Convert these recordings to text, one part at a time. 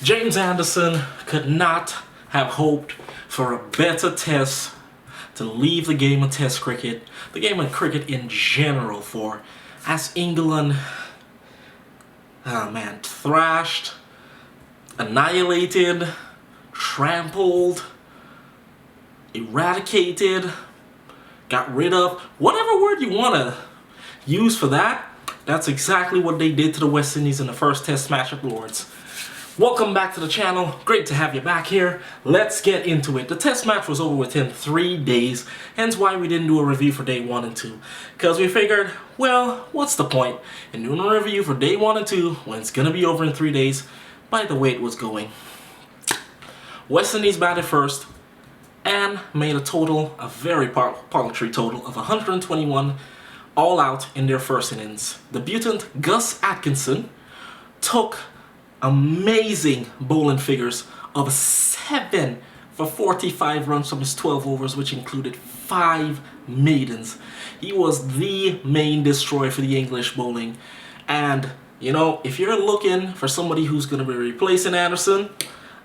James Anderson could not have hoped for a better test to leave the game of test cricket, the game of cricket in general, for as England, thrashed, annihilated, trampled, eradicated, got rid of, whatever word you want to use for that. That's exactly what they did to the West Indies in the first test match at Lord's. Welcome back to the channel. Great to have you back here. Let's get into it. The test match was over within 3 days, hence why we didn't do a review for day 1 and 2. Because we figured, well, what's the point in doing a review for day 1 and 2 when it's going to be over in 3 days by the way it was going. West Indies batted first and made a very paltry total of 121 all out in their first innings. Debutant Gus Atkinson took amazing bowling figures of 7 for 45 runs from his 12 overs, which included 5 maidens. He was the main destroyer for the English bowling. And, you know, if you're looking for somebody who's going to be replacing Anderson,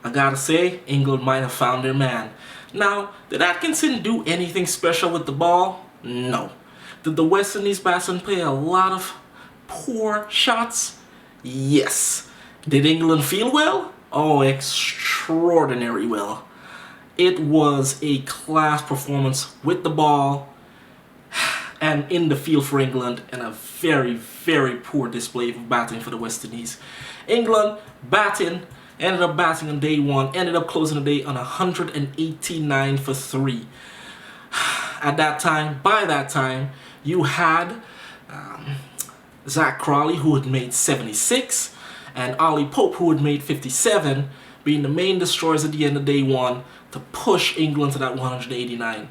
I gotta say, England might have found their man. Now, did Atkinson do anything special with the ball? No. Did the West Indies batsmen play a lot of poor shots? Yes. Did England feel well? Oh, extraordinary well. It was a class performance with the ball and in the field for England, and a very, very poor display of batting for the West Indies. England ended up batting on day 1, ended up closing the day on 189 for 3. By that time, you had Zach Crawley, who had made 76, and Ollie Pope, who had made 57, being the main destroyers at the end of day 1 to push England to that 189.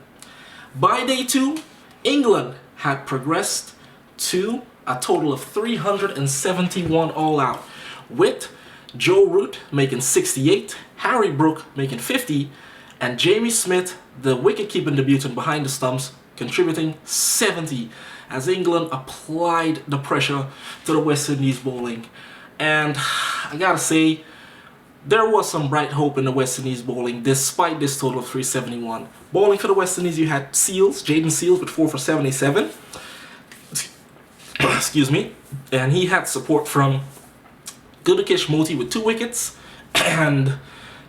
By day 2, England had progressed to a total of 371 all out, with Joe Root making 68, Harry Brook making 50, and Jamie Smith, the wicket-keeping debutant behind the stumps, contributing 70, as England applied the pressure to the West Indies bowling. And I gotta say, there was some bright hope in the West Indies bowling despite this total of 371. Bowling for the West Indies, you had Jaden Seals with 4 for 77. Excuse me. And he had support from Gudakesh Moti with 2 wickets and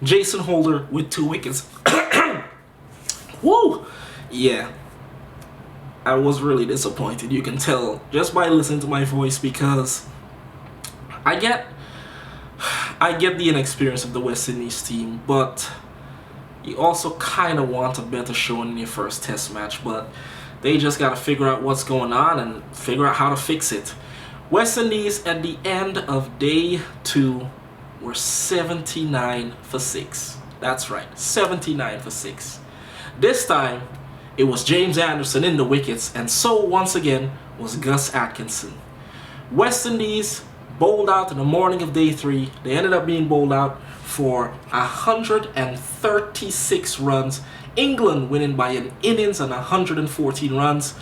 Jason Holder with 2 wickets. Woo! Yeah. I was really disappointed. You can tell just by listening to my voice, because I get the inexperience of the West Indies team, but you also kind of want a better showing in your first test match. But they just got to figure out what's going on and figure out how to fix it. West Indies at the end of day 2 were 79 for 6. That's right, 79 for 6. This time, it was James Anderson in the wickets, and so once again was Gus Atkinson. West Indies bowled out in the morning of day 3. They ended up being bowled out for 136 runs. England winning by an innings and 114 runs.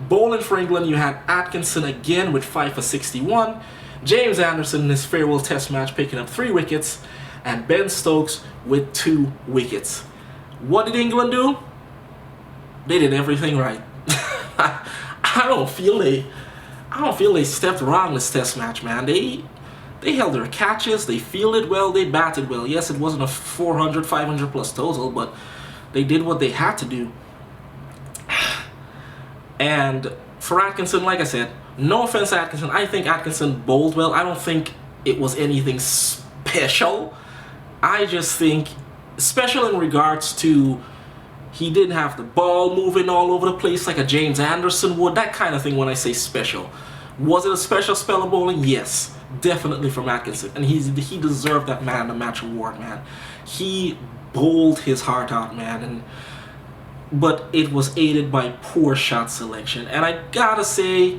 Bowling for England, you had Atkinson again with 5 for 61. James Anderson in his farewell test match picking up 3 wickets. And Ben Stokes with 2 wickets. What did England do? They did everything right. I don't feel they stepped wrong this test match, man. They held their catches, they fielded well, they batted well. Yes, it wasn't a 400, 500 plus total, but they did what they had to do. And for Atkinson, like I said, no offense to Atkinson, I think Atkinson bowled well. I don't think it was anything special. I just think special in regards to he didn't have the ball moving all over the place like a James Anderson would. That kind of thing when I say special. Was it a special spell of bowling? Yes, definitely from Atkinson. And he deserved that man of the match award, man. He bowled his heart out, man. But it was aided by poor shot selection. And I gotta say,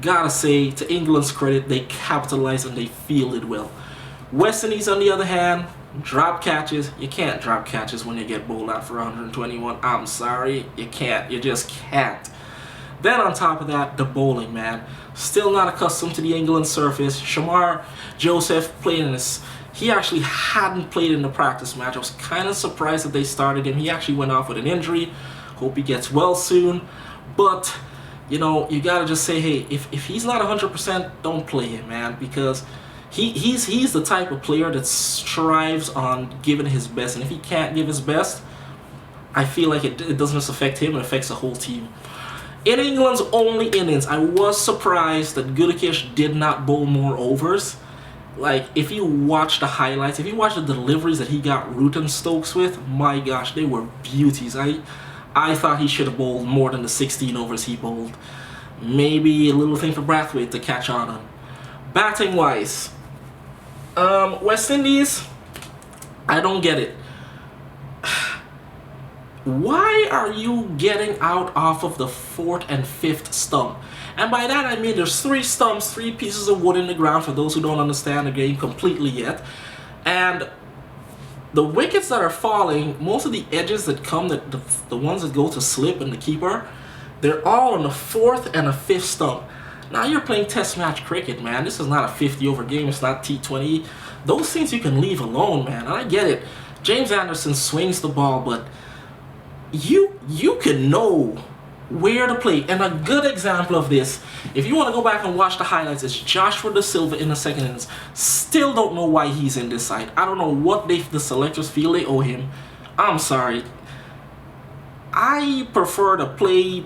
to England's credit, they capitalized and they fielded well. West Indies, on the other hand, drop catches. You can't drop catches when you get bowled out for 121. I'm sorry, you can't. You just can't. Then on top of that, the bowling, man. Still not accustomed to the England surface. Shamar Joseph playing He actually hadn't played in the practice match. I was kind of surprised that they started him. He actually went off with an injury. Hope he gets well soon. But, you know, you got to just say, hey, if he's not 100%, don't play him, man. Because he's the type of player that strives on giving his best. And if he can't give his best, I feel like it doesn't just affect him, it affects the whole team. In England's only innings, I was surprised that Gudakish did not bowl more overs. Like, if you watch the highlights, if you watch the deliveries that he got Root and Stokes with, my gosh, they were beauties. I thought he should have bowled more than the 16 overs he bowled. Maybe a little thing for Brathwaite to catch on him. Batting wise, West Indies, I don't get it. Why are you getting out off of the 4th and 5th stump? And by that I mean there's 3 stumps, 3 pieces of wood in the ground for those who don't understand the game completely yet. And the wickets that are falling, most of the edges that come, the ones that go to slip and the keeper, they're all on the 4th and the 5th stump. Now you're playing test match cricket, man. This is not a 50 over game, it's not T20. Those things you can leave alone, man. And I get it. James Anderson swings the ball, but you can know where to play. And a good example of this, if you want to go back and watch the highlights, is Joshua Da Silva in the second innings. Still don't know why he's in this side. I don't know what the selectors feel they owe him. I'm sorry. I prefer to play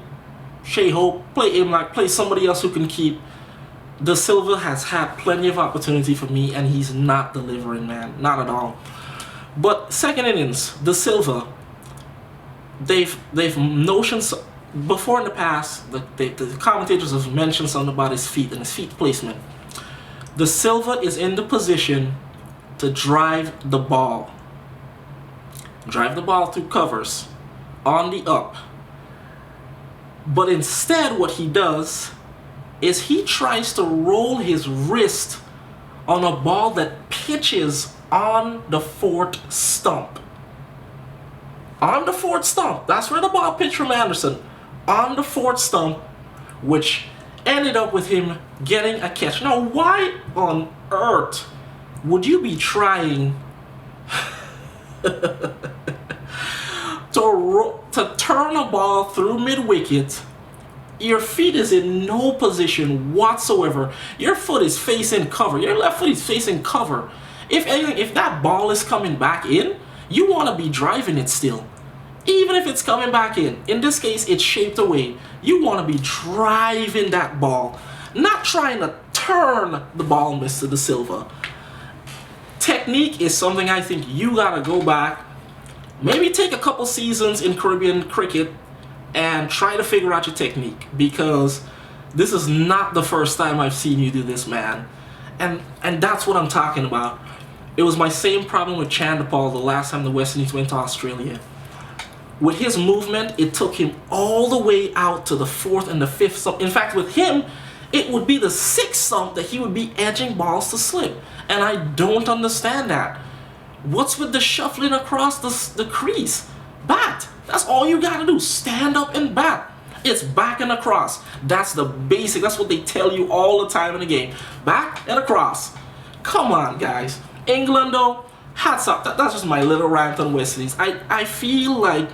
Shea Hope, play Imlach, play somebody else who can keep. Da Silva has had plenty of opportunity for me, and he's not delivering, man. Not at all. But second innings, Da Silva, they've notions before in the past. The commentators have mentioned something about his feet and his feet placement. Da Silva is in the position to drive the ball through covers on the up. But instead, what he does is he tries to roll his wrist on a ball that pitches on the 4th stump. On the 4th stump. That's where the ball pitched from Anderson. On the 4th stump, which ended up with him getting a catch. Now, why on earth would you be trying to turn a ball through mid-wicket? Your feet is in no position whatsoever. Your foot is facing cover. Your left foot is facing cover. If anything, if that ball is coming back in, you want to be driving it still. Even if it's coming back in. In this case, it's shaped away. You want to be driving that ball. Not trying to turn the ball, Mr. Da Silva. Technique is something I think you got to go back. Maybe take a couple seasons in Caribbean cricket and try to figure out your technique. Because this is not the first time I've seen you do this, man. And that's what I'm talking about. It was my same problem with Chandapal the last time the West Indies went to Australia. With his movement, it took him all the way out to the 4th and the 5th stump. In fact, with him, it would be the 6th stump that he would be edging balls to slip. And I don't understand that. What's with the shuffling across the crease? Bat. That's all you gotta do. Stand up and bat. It's back and across. That's the basic. That's what they tell you all the time in the game. Back and across. Come on, guys. England, though, hats up. That's just my little rant on West Indies. I feel like,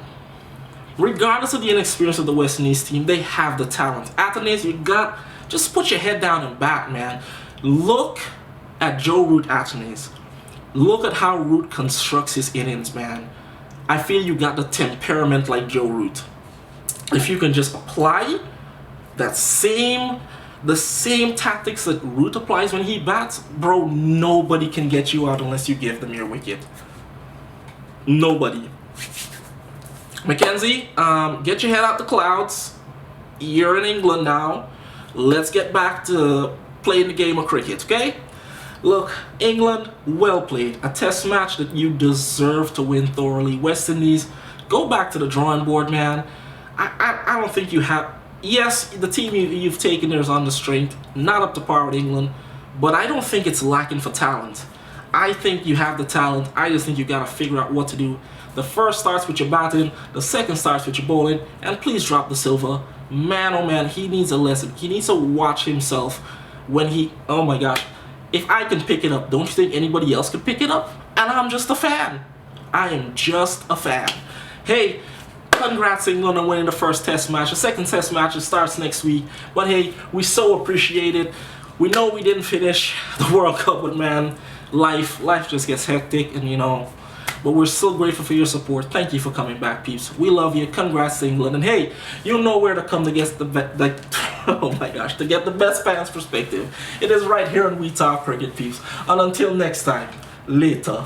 regardless of the inexperience of the West Indies team, they have the talent. Athens, just put your head down and bat, man. Look at Joe Root Athens. Look at how Root constructs his innings, man. I feel you got the temperament like Joe Root. If you can just apply the same tactics that Root applies when he bats, bro, nobody can get you out unless you give them your wicket. Nobody. Mackenzie, get your head out the clouds. You're in England now. Let's get back to playing the game of cricket, okay? Look, England, well played. A test match that you deserve to win thoroughly. West Indies, go back to the drawing board, man. I don't think you have... Yes, the team you've taken there is on the strength, not up to par with England, but I don't think it's lacking for talent. I think you have the talent. I just think you got to figure out what to do. The first starts with your batting, the second starts with your bowling, and please drop Da Silva. Man, oh man, he needs a lesson. He needs to watch himself when he... Oh my gosh. If I can pick it up, don't you think anybody else could pick it up? And I'm just a fan. I am just a fan. Hey, congrats England on winning the first test match. The second test match starts next week. But hey, we so appreciate it. We know we didn't finish the World Cup, but man, life just gets hectic, and you know, but we're still grateful for your support. Thank you for coming back, peeps. We love you. Congrats to England. And hey, you know where to come to get the oh my gosh, to get the best fans perspective. It is right here on We Talk Cricket, peeps. And until next time, later.